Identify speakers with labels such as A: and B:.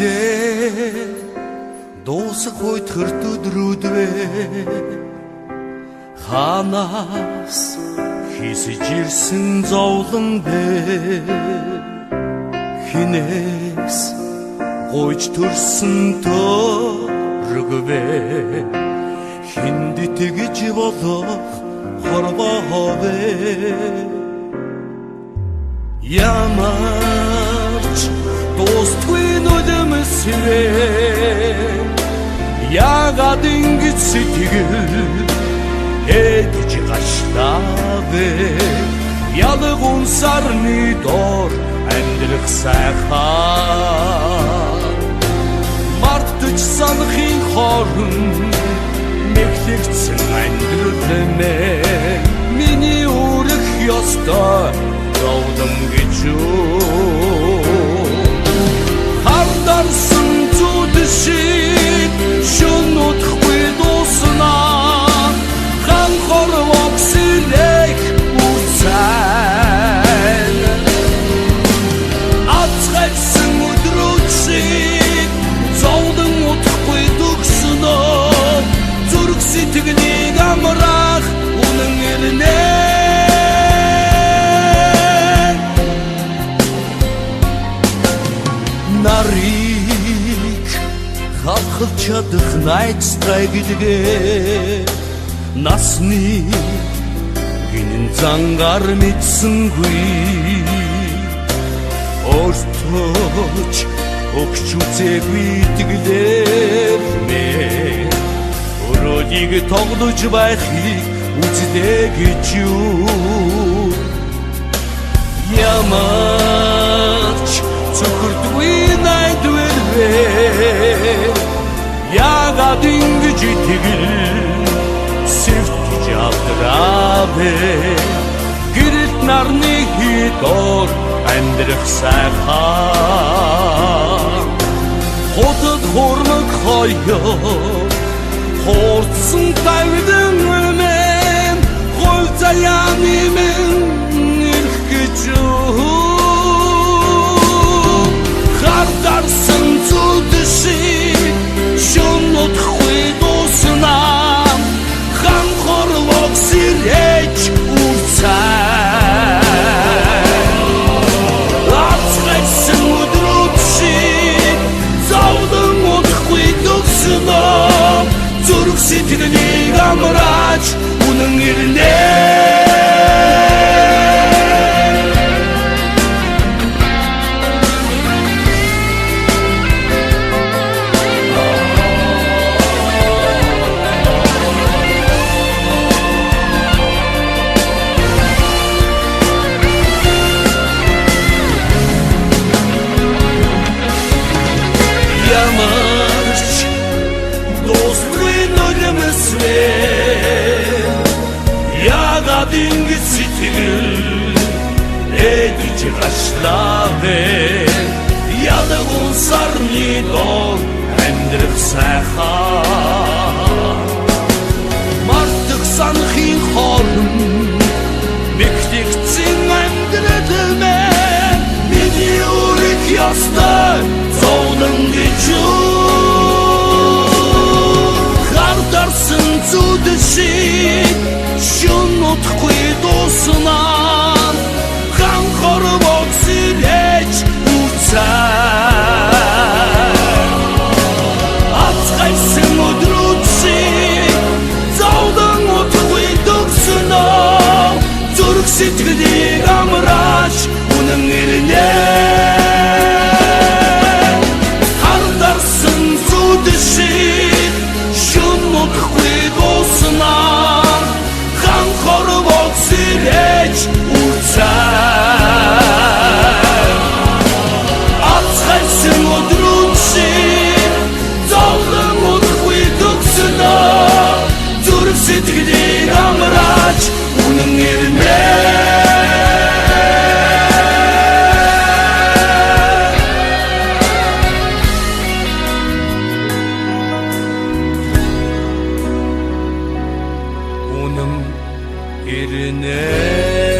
A: Хизээ дуусах үед хөрт өдрүүдвэ ханаас хисэж ирсэн зовлон бэ хинээс гойж төрсөн төргвэ хинд тэгж болох хорвоовэ ямарч дуустгүй нүдэмсвэ ягаад ингэж сэтгэл эдж гашлавэ ялаг унсарны дор амьдрах сайхан мартаж санахын хооронд мэхлэгдсэн амьдралмэ миний өрөх ёстой зовлон гэж хардарсан зүуд шиг шүн утхгүй дуснаа ханхор воксилэх үсэн ацгайсан өдрүүчийг зовлон утхгүй дүгснөө зүрх сэтгэлийг амраах үнэн ирнэ нарыг хавхал чадах найзтай гэдгээ насны гинэн зангаар мэдсэнгүй өөртөөч өгч үзээгүй итгэлээр мэ өрөөдийг тоглож байхыг үздэй гэж юу ямарч цөхөрдгүй найдвэрвэ ягаад ингэж итгэл сэвтэж авдрабэ гэрэлт нарны хитор амьдрах сайхан хотод хормог хоёо хорцсон тавдан мэн хол заяаны мэн ирэх гэж хардарсан зүуд шиг шүн утхгүй дуснаа ханхор воксилэж үсэн ацгайсан өдрүүд шиг зовлон утхгүй дүгснээ зүрх сэтгэлийг амрааж үнэн ирнэ ягаад ингэж сэтгэл эдж гашлавэ ялаг унсарны дор амьдрах сайхан мартах санахын хооронд мэхлэгдсэн амьдралмэ миний өрөх ёстой зовлон гэж хардарсан зүуд шиг шүн утхгүй дуснаа ханхор воксилэж үсэн ацгайсан өдрүүд шиг зовлон утхгүй дүгснээ зүрх сэтгэлийг амрааж үнэн ирнэ хардарсан зүуд шиг шүн утхгүй дуснаа ханхор воксилэж үсэн ацгайсан өдрүүд шиг зовлон утхгүй дүгснээ зүрх сэтгэлийг амрааж үнэн ирнэ үнэн ирнэ